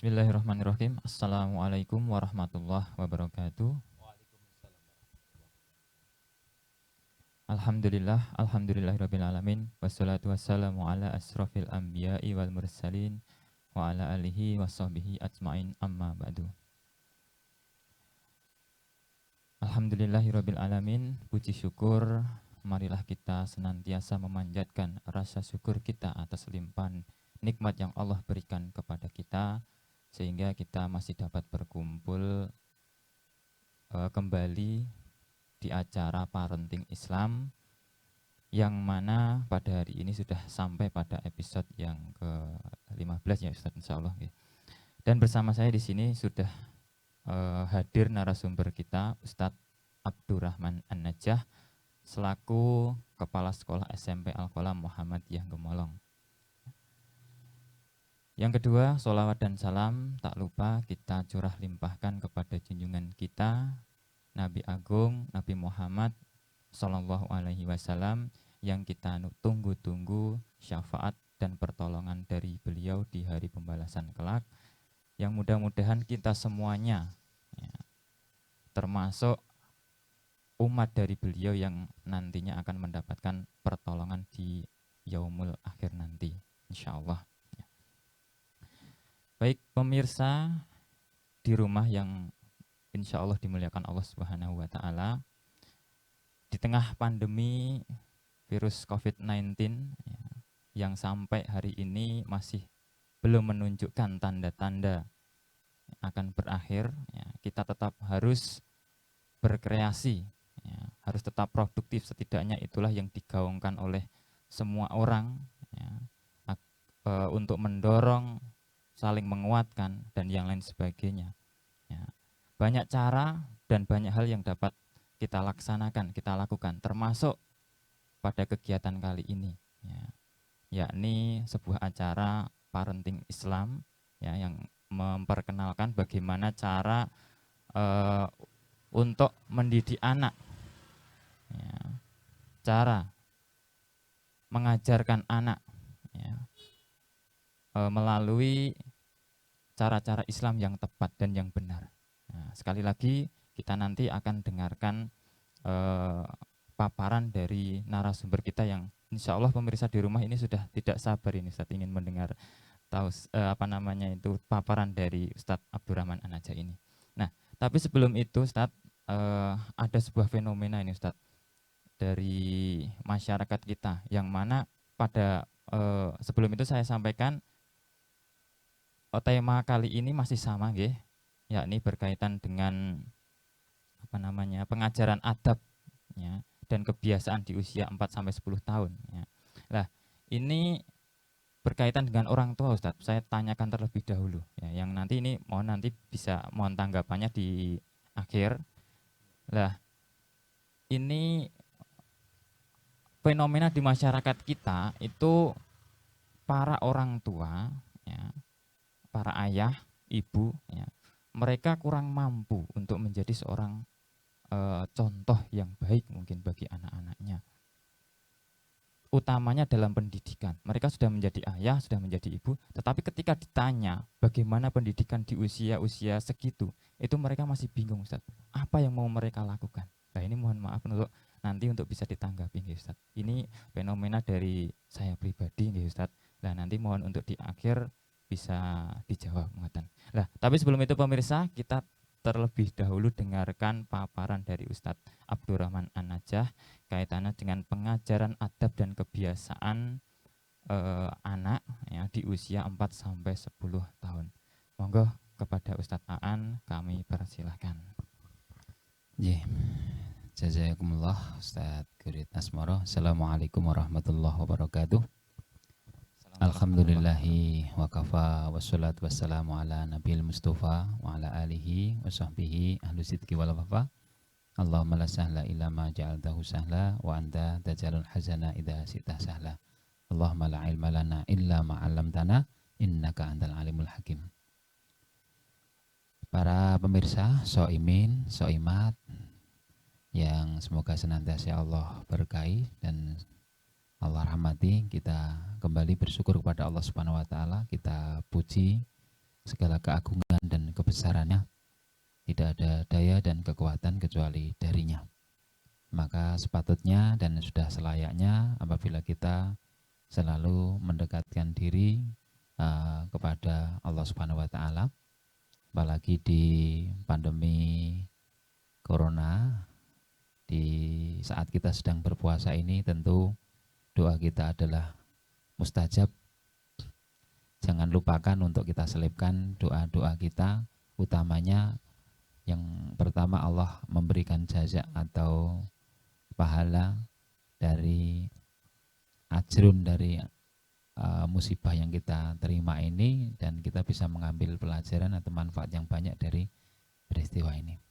Bismillahirrahmanirrahim. Assalamualaikum warahmatullahi wabarakatuh. Alhamdulillahirrabbilalamin. Wassalatu wassalamu ala asrafil anbiya'i wal mursalin wa ala alihi wa sahbihi ajma'in amma ba'du. Alhamdulillahirrabbilalamin. Puji syukur, marilah kita senantiasa memanjatkan rasa syukur kita atas limpahan nikmat yang Allah berikan kepada kita, sehingga kita masih dapat berkumpul kembali di acara Parenting Islam, yang mana pada hari ini sudah sampai pada episode yang ke-15 ya Ustaz, insya Allah. Dan bersama saya di sini sudah hadir narasumber kita, Ustadz Abdurrahman An-Najah, selaku Kepala Sekolah SMP Al-Qalam Muhammadiyah Gemolong. Yang kedua, sholawat dan salam tak lupa kita curah limpahkan kepada junjungan kita, Nabi Agung, Nabi Muhammad Sallallahu Alaihi Wasallam, yang kita tunggu-tunggu syafaat dan pertolongan dari beliau di hari pembalasan kelak, yang mudah-mudahan kita semuanya ya, termasuk umat dari beliau yang nantinya akan mendapatkan pertolongan di yaumul akhir nanti, insya Allah. Baik pemirsa di rumah yang insya Allah dimuliakan Allah Subhanahu wa Ta'ala, di tengah pandemi virus COVID-19 ya, yang sampai hari ini masih belum menunjukkan tanda-tanda akan berakhir, ya, kita tetap harus berkreasi, ya, harus tetap produktif. Setidaknya itulah yang digaungkan oleh semua orang ya, untuk mendorong, saling menguatkan, dan yang lain sebagainya. Ya. Banyak cara dan banyak hal yang dapat kita laksanakan, kita lakukan, termasuk pada kegiatan kali ini, ya, yakni sebuah acara Parenting Islam ya, yang memperkenalkan bagaimana cara untuk mendidik anak, ya, cara mengajarkan anak ya, melalui cara-cara Islam yang tepat dan yang benar. Nah, sekali lagi kita nanti akan dengarkan paparan dari narasumber kita yang insya Allah pemirsa di rumah ini sudah tidak sabar ini Ustadz ingin mendengar tahu paparan dari Ustadz Abdurrahman An-Najah ini. Nah, tapi sebelum itu Ustadz, ada sebuah fenomena ini Ustadz dari masyarakat kita, yang mana pada sebelum itu saya sampaikan tema kali ini masih sama nggih, yakni berkaitan dengan pengajaran adab ya, dan kebiasaan di usia 4 sampai 10 tahun ya. Lah, ini berkaitan dengan orang tua Ustadz. Saya tanyakan terlebih dahulu ya, yang nanti ini mohon tanggapannya di akhir. Lah, ini fenomena di masyarakat kita itu para orang tua ya, para ayah, ibu, ya, mereka kurang mampu untuk menjadi seorang contoh yang baik mungkin bagi anak-anaknya. Utamanya dalam pendidikan. Mereka sudah menjadi ayah, sudah menjadi ibu, tetapi ketika ditanya bagaimana pendidikan di usia-usia segitu, itu mereka masih bingung Ustaz. Apa yang mau mereka lakukan? Nah, ini mohon maaf untuk bisa ditanggapi Ustaz. Ini fenomena dari saya pribadi Ustaz. Nah, nanti mohon untuk di akhir bisa dijawab ngeten. Lah, tapi sebelum itu pemirsa, kita terlebih dahulu dengarkan paparan dari Ustadz Abdurrahman An-Najah kaitannya dengan pengajaran adab dan kebiasaan anak ya, di usia 4 sampai 10 tahun. Monggo kepada Ustadz Aan kami persilahkan. Jazakumullah Ustadz Gurit Asmoro. Assalamualaikum warahmatullahi wabarakatuh. Alhamdulillahi wa kafa wassalatu wassalamu ala nabiyil mustafa wa ala alihi wa sahbihi ahlu sidqi wal wafa. Allahumma la sahla illa ma ja'altahu sahla wa anta tajalul hazana idha sita sahla. Allahumma la ilma lana illa ma 'allamtana innaka antal alimul hakim. Para pemirsa, soimin, soimat yang semoga senantiasa Allah berkahi dan Allah rahmati, kita kembali bersyukur kepada Allah Subhanahu wa taala, kita puji segala keagungan dan kebesarannya, tidak ada daya dan kekuatan kecuali darinya. Maka sepatutnya dan sudah selayaknya apabila kita selalu mendekatkan diri kepada Allah Subhanahu wa taala, apalagi di pandemi corona, di saat kita sedang berpuasa ini tentu doa kita adalah mustajab. Jangan lupakan untuk kita selipkan doa-doa kita, utamanya yang pertama Allah memberikan jaza atau pahala dari ajrun dari musibah yang kita terima ini, dan kita bisa mengambil pelajaran atau manfaat yang banyak dari peristiwa ini.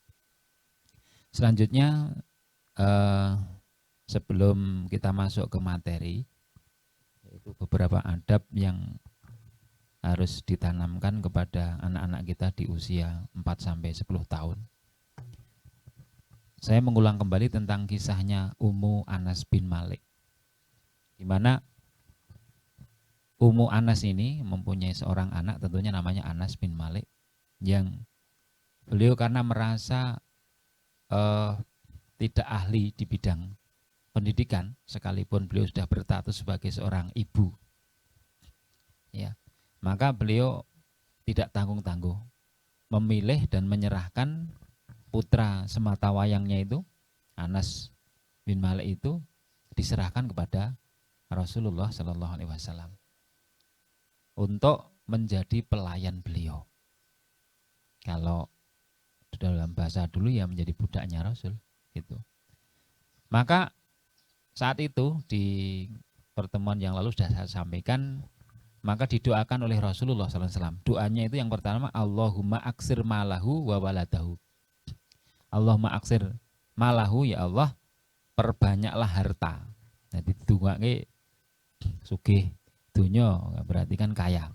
Selanjutnya sebelum kita masuk ke materi, yaitu beberapa adab yang harus ditanamkan kepada anak-anak kita di usia 4-10 tahun. Saya mengulang kembali tentang kisahnya Ummu Anas bin Malik, di mana Ummu Anas ini mempunyai seorang anak, tentunya namanya Anas bin Malik, yang beliau karena merasa tidak ahli di bidang pendidikan, sekalipun beliau sudah berstatus sebagai seorang ibu, ya, maka beliau tidak tanggung-tanggung memilih dan menyerahkan putra sematawayangnya itu, Anas bin Malik itu, diserahkan kepada Rasulullah Shallallahu Alaihi Wasallam untuk menjadi pelayan beliau. Kalau dalam bahasa dulu ya menjadi budaknya Rasul gitu. Maka saat itu di pertemuan yang lalu sudah saya sampaikan, maka didoakan oleh Rasulullah SAW. Doanya itu yang pertama, Allahumma aksir malahu wa waladahu. Allahumma aksir malahu, ya Allah perbanyaklah harta. Jadi dungake sugih dunya, berarti kan kaya.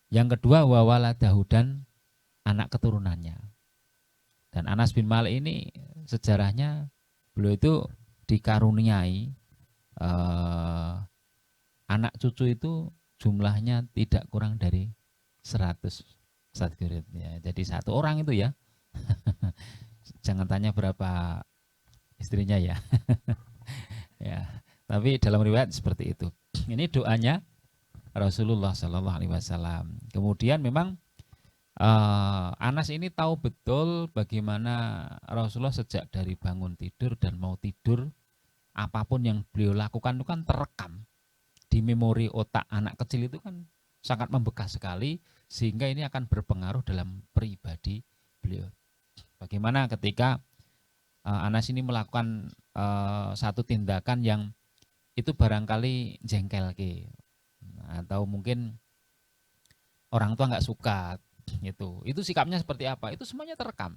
Yang kedua, wa waladahu, dan anak keturunannya. Dan Anas bin Malik ini sejarahnya beliau itu dikaruniai anak cucu itu jumlahnya tidak kurang dari 100 ya. Jadi satu orang itu ya. Jangan tanya berapa istrinya ya. Ya, tapi dalam riwayat seperti itu. Ini doanya Rasulullah Shallallahu Alaihi Wasallam. Kemudian memang Anas ini tahu betul bagaimana Rasulullah sejak dari bangun tidur dan mau tidur, apapun yang beliau lakukan itu kan terekam di memori otak anak kecil, itu kan sangat membekas sekali, sehingga ini akan berpengaruh dalam pribadi beliau. Bagaimana ketika Anas ini melakukan satu tindakan yang itu barangkali jengkel atau mungkin orang tua nggak suka, itu sikapnya seperti apa, itu semuanya terekam,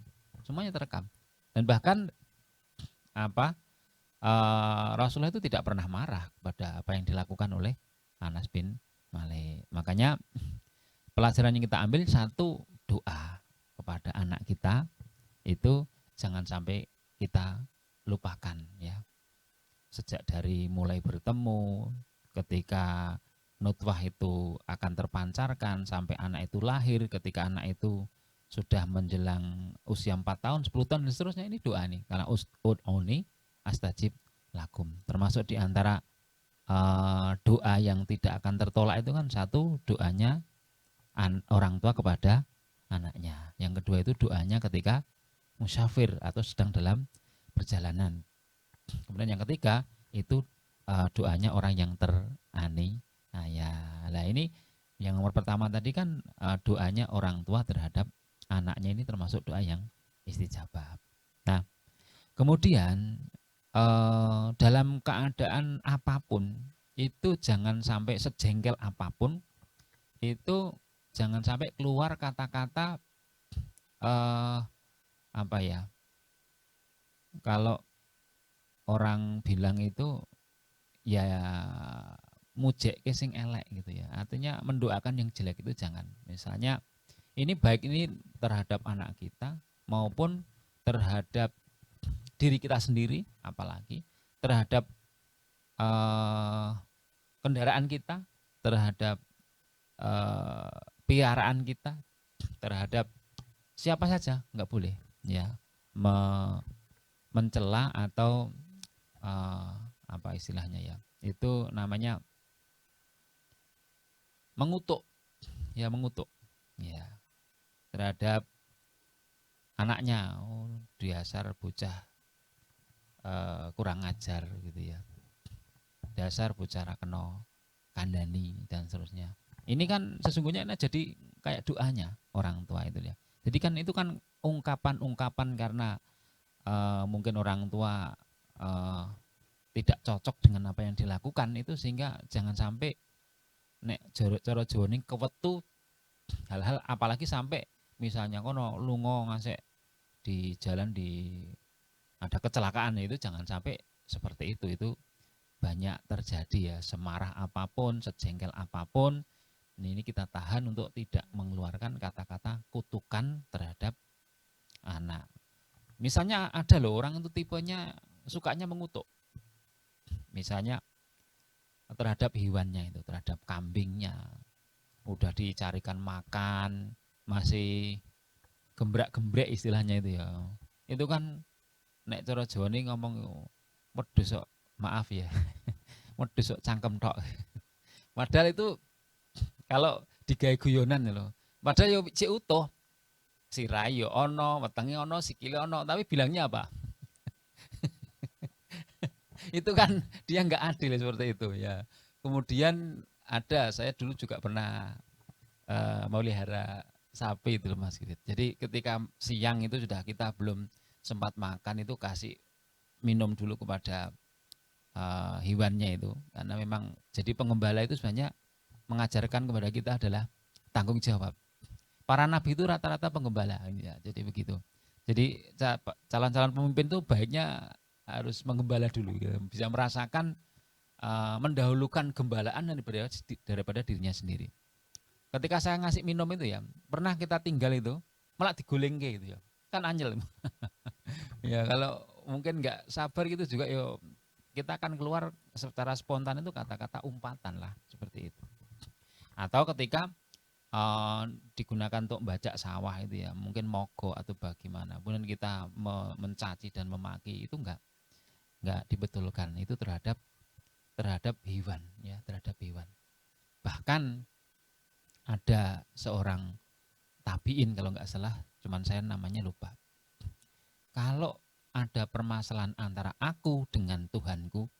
dan bahkan Rasulullah itu tidak pernah marah kepada apa yang dilakukan oleh Anas bin Malik. Makanya pelajaran yang kita ambil, satu, doa kepada anak kita itu jangan sampai kita lupakan ya. Sejak dari mulai bertemu, ketika nutfah itu akan terpancarkan sampai anak itu lahir, ketika anak itu sudah menjelang usia 4 tahun, 10 tahun dan seterusnya, ini doa nih. Karena ud'uni astajib lakum. Termasuk diantara doa yang tidak akan tertolak itu kan, satu, doanya orang tua kepada anaknya. Yang kedua itu doanya ketika musyafir atau sedang dalam perjalanan. Kemudian yang ketiga itu doanya orang yang teraniaya. Nah ini yang nomor pertama tadi kan doanya orang tua terhadap anaknya, ini termasuk doa yang istijabah. Nah kemudian dalam keadaan apapun itu jangan sampai sejengkel apapun, itu jangan sampai keluar kata-kata kalau orang bilang itu ya mujek sing elek gitu ya, artinya mendoakan yang jelek itu jangan. Misalnya ini baik ini terhadap anak kita maupun terhadap diri kita sendiri, apalagi terhadap kendaraan kita, terhadap piaraan kita, terhadap siapa saja, nggak boleh ya mencela atau apa istilahnya ya, itu namanya mengutuk ya terhadap anaknya. Oh, dasar bocah kurang ajar gitu ya, dasar bocah ra kena kandani dan seterusnya. Ini kan sesungguhnya ini jadi kayak doanya orang tua itu ya. Jadi kan itu kan ungkapan-ungkapan karena mungkin orang tua uh, tidak cocok dengan apa yang dilakukan itu, sehingga jangan sampai nek cara Jawa ning kewetu hal-hal, apalagi sampai misalnya kono lunga ngasek di jalan ada kecelakaan, itu jangan sampai seperti itu banyak terjadi ya. Semarah apapun, sejengkel apapun, ini kita tahan untuk tidak mengeluarkan kata-kata kutukan terhadap anak. Misalnya ada loh orang itu tipenya sukanya mengutuk, misalnya terhadap hewannya itu, terhadap kambingnya, udah dicarikan makan masih gembrak-gembrek istilahnya itu ya. Itu kan nek cara Jawa nih ngomong wedhus kok, maaf ya, wedhus kok cangkem tok. Padahal itu kalau digawe guyonan loh. Padahal yo cek utuh. Sirai yo ono, wetenge ono, sikile ono, tapi bilangnya apa? Itu kan dia nggak adil seperti itu ya. Kemudian ada, saya dulu juga pernah melihara sapi itu Mas Grit. Jadi ketika siang itu sudah kita belum sempat makan, itu kasih minum dulu kepada hewannya itu, karena memang jadi pengembala itu sebenarnya mengajarkan kepada kita adalah tanggung jawab. Para nabi itu rata-rata penggembala ya, jadi begitu. Jadi calon-calon pemimpin itu baiknya harus menggembala dulu ya, bisa merasakan mendahulukan gembalaan daripada dirinya sendiri. Ketika saya ngasih minum itu ya, pernah kita tinggal itu malah diguleng gitu ya, kan anyel. Ya kalau mungkin nggak sabar gitu juga yo, kita akan keluar secara spontan itu kata-kata umpatan lah seperti itu. Atau ketika digunakan untuk bajak sawah itu ya, mungkin mogok atau bagaimana, kemudian kita mencaci dan memaki, itu nggak dibetulkan itu terhadap hewan ya, terhadap hewan. Bahkan ada seorang tabiin kalau nggak salah, cuman saya namanya lupa. Kalau ada permasalahan antara aku dengan Tuhanku,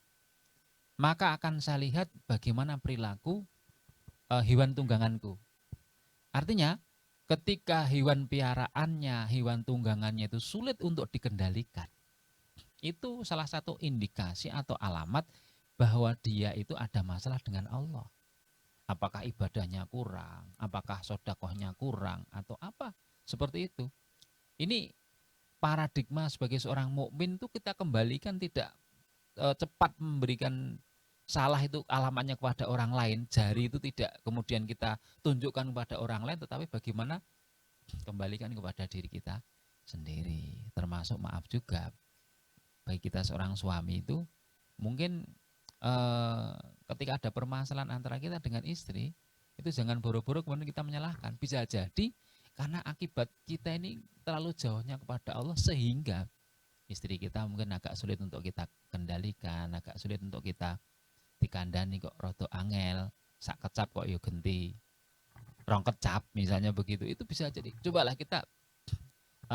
maka akan saya lihat bagaimana perilaku hewan tungganganku. Artinya ketika hewan piaraannya, hewan tunggangannya itu sulit untuk dikendalikan, itu salah satu indikasi atau alamat bahwa dia itu ada masalah dengan Allah. Apakah ibadahnya kurang, apakah sodakohnya kurang, atau apa seperti itu. Ini paradigma sebagai seorang mukmin itu kita kembalikan, tidak cepat memberikan salah itu alamatnya kepada orang lain. Jari itu tidak kemudian kita tunjukkan kepada orang lain, tetapi bagaimana kembalikan kepada diri kita sendiri. Termasuk maaf juga bagi kita seorang suami itu, mungkin ketika ada permasalahan antara kita dengan istri, itu jangan boro-boro kemudian kita menyalahkan. Bisa jadi karena akibat kita ini terlalu jauhnya kepada Allah, sehingga istri kita mungkin agak sulit untuk kita kendalikan, agak sulit untuk kita dikandani, kok rodo angel, sak kecap kok yo genti rong kecap misalnya begitu. Itu bisa jadi, cobalah kita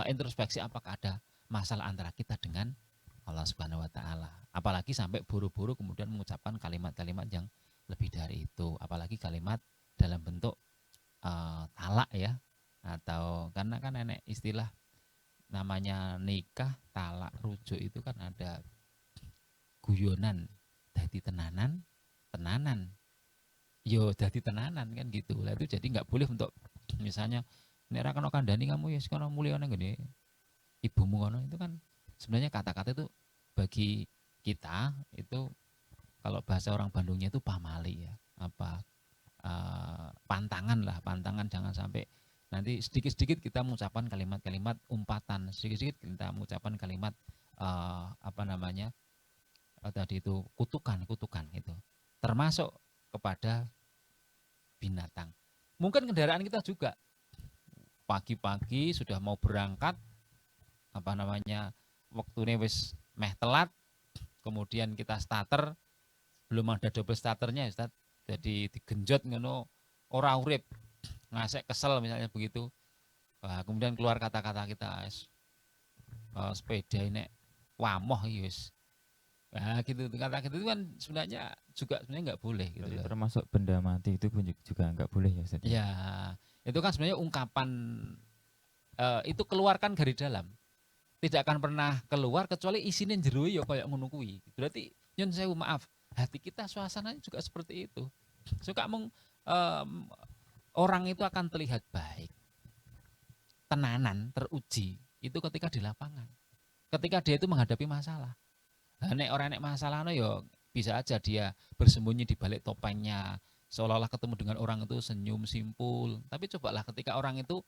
introspeksi apakah ada masalah antara kita dengan Allah Subhanahu wa taala. Apalagi sampai buru-buru kemudian mengucapkan kalimat-kalimat yang lebih dari itu, apalagi kalimat dalam bentuk talak ya, atau karena kan nenek istilah namanya nikah, talak, rujuk itu kan ada guyonan, dadi tenanan, tenanan. Yo dadi tenanan kan gitu. Lah itu jadi nggak boleh untuk misalnya nek ra kena kandhani kamu ya sekono mulya nang ngene ibumu kono, itu kan sebenarnya kata-kata itu bagi kita itu kalau bahasa orang Bandungnya itu pamali ya, apa pantangan lah, pantangan, jangan sampai nanti sedikit-sedikit kita mengucapkan kalimat-kalimat umpatan, sedikit-sedikit kita mengucapkan kalimat apa namanya tadi itu kutukan itu, termasuk kepada binatang. Mungkin kendaraan kita juga pagi-pagi sudah mau berangkat, waktunya wis meh telat, kemudian kita starter, belum ada double starternya Ustaz, jadi digenjot ngono ora urip, ngasek kesel misalnya begitu. Wah, kemudian keluar kata-kata kita, sepeda ini wamoh wis. Nah, gitu kata gitu itu kan sebenarnya nggak boleh gitu Berarti loh. termasuk benda mati itu pun juga nggak boleh ya Ustaz ya? Ya, itu kan sebenarnya ungkapan itu keluarkan dari dalam. Tidak akan pernah keluar kecuali isinya jero ya kayak ngono kuwi. Berarti nyun sewu maaf, hati kita suasananya juga seperti itu. Suka orang itu akan terlihat baik, tenanan, teruji itu ketika di lapangan. Ketika dia itu menghadapi masalah. Nah, nek masalah yo bisa aja dia bersembunyi di balik topengnya, seolah-olah ketemu dengan orang itu senyum simpul. Tapi cobalah ketika orang itu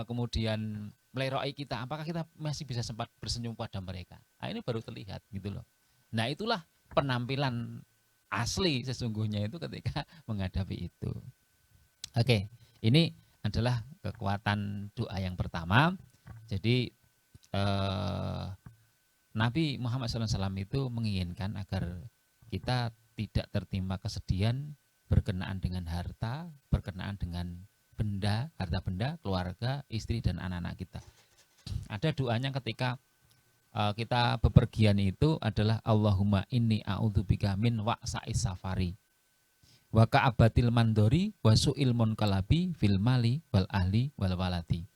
kemudian meleroki kita, apakah kita masih bisa sempat bersenyum pada mereka? Nah, ini baru terlihat gitu loh. Nah, itulah penampilan asli sesungguhnya itu ketika menghadapi itu. Oke, ini adalah kekuatan doa yang pertama. Jadi Nabi Muhammad SAW itu menginginkan agar kita tidak tertimpa kesedihan berkenaan dengan harta, berkenaan dengan benda, harta benda, keluarga, istri dan anak-anak kita. Ada doanya ketika kita bepergian itu adalah Allahumma inni a'udzubika min wa'sa'is safari wa ka'abatil mandori wa su'il munkalabi fil mali wal ahli wal waladi.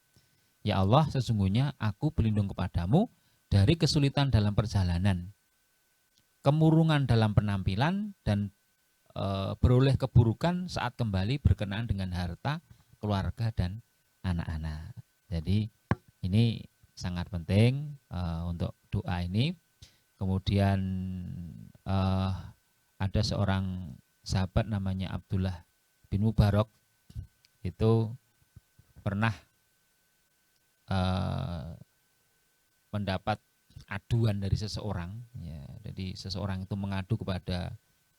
Ya Allah, sesungguhnya aku berlindung kepadamu dari kesulitan dalam perjalanan, kemurungan dalam penampilan, dan beroleh keburukan saat kembali berkenaan dengan harta, keluarga, dan anak-anak. Jadi ini sangat penting untuk doa ini. Kemudian ada seorang sahabat namanya Abdullah bin Mubarak, itu pernah mendapat aduan dari seseorang, ya. Jadi seseorang itu mengadu kepada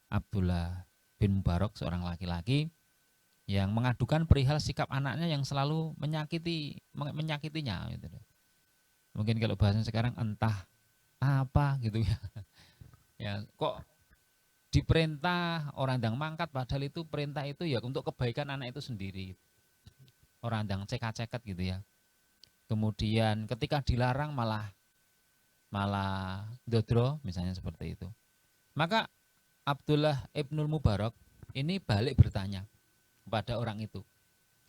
Abdullah bin Mubarak, seorang laki-laki yang mengadukan perihal sikap anaknya yang selalu menyakitinya gitu. Mungkin kalau bahasa sekarang entah apa gitu ya. Ya, kok diperintah orang dang mangkat padahal itu perintah itu ya untuk kebaikan anak itu sendiri. Orang dang cekak-ceket gitu ya. Kemudian ketika dilarang malah dodro misalnya seperti itu. Maka Abdullah ibnul Mubarak ini balik bertanya kepada orang itu.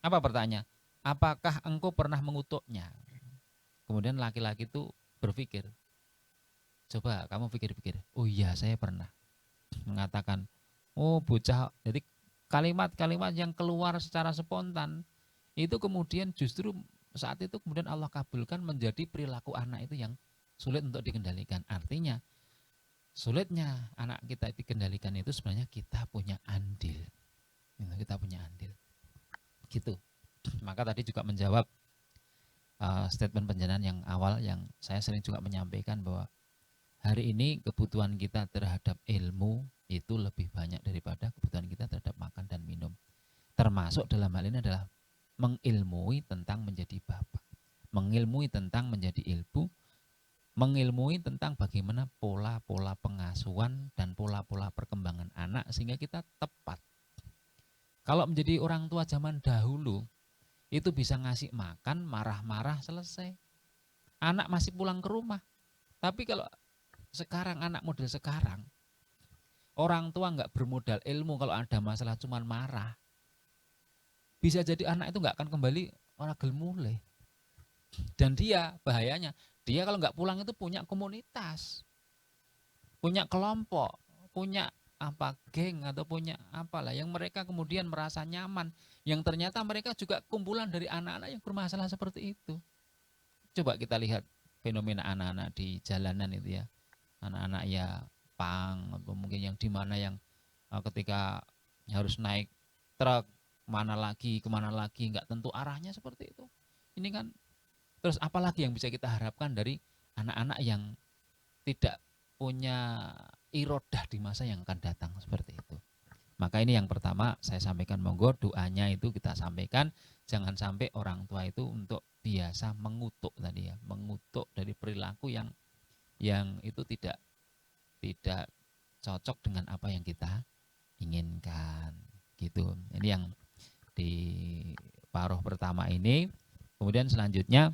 Apa bertanya? Apakah engkau pernah mengutuknya? Kemudian laki-laki itu berpikir, coba kamu pikir-pikir. Oh iya, saya pernah. Mengatakan, oh bocah. Jadi kalimat-kalimat yang keluar secara spontan itu kemudian justru saat itu kemudian Allah kabulkan menjadi perilaku anak itu yang sulit untuk dikendalikan. Artinya sulitnya anak kita dikendalikan itu sebenarnya kita punya andil. Kita punya andil. Gitu. Maka tadi juga menjawab statement penjelasan yang awal yang saya sering juga menyampaikan bahwa hari ini kebutuhan kita terhadap ilmu itu lebih banyak daripada kebutuhan kita terhadap makan dan minum. Termasuk dalam hal ini adalah mengilmui tentang menjadi bapak, mengilmui tentang menjadi ibu, mengilmui tentang bagaimana pola-pola pengasuhan dan pola-pola perkembangan anak sehingga kita tepat. Kalau menjadi orang tua zaman dahulu, itu bisa ngasih makan, marah-marah, selesai. Anak masih pulang ke rumah. Tapi kalau sekarang, anak model sekarang, orang tua nggak bermodal ilmu, kalau ada masalah cuman marah. Bisa jadi anak itu nggak akan kembali orang gelmule. Dan dia, bahayanya, dia kalau nggak pulang itu punya komunitas, punya kelompok, punya geng atau punya apalah yang mereka kemudian merasa nyaman, yang ternyata mereka juga kumpulan dari anak-anak yang bermasalah seperti itu. Coba kita lihat fenomena anak-anak di jalanan itu ya, anak-anak ya pang atau mungkin yang di mana yang ketika harus naik truk kemana lagi nggak tentu arahnya seperti itu. Ini kan terus apalagi yang bisa kita harapkan dari anak-anak yang tidak punya irodah di masa yang akan datang seperti itu. Maka ini yang pertama saya sampaikan, monggo doanya itu kita sampaikan, jangan sampai orang tua itu untuk biasa mengutuk tadi ya, mengutuk dari perilaku yang itu tidak cocok dengan apa yang kita inginkan gitu. Ini yang di paruh pertama ini. Kemudian selanjutnya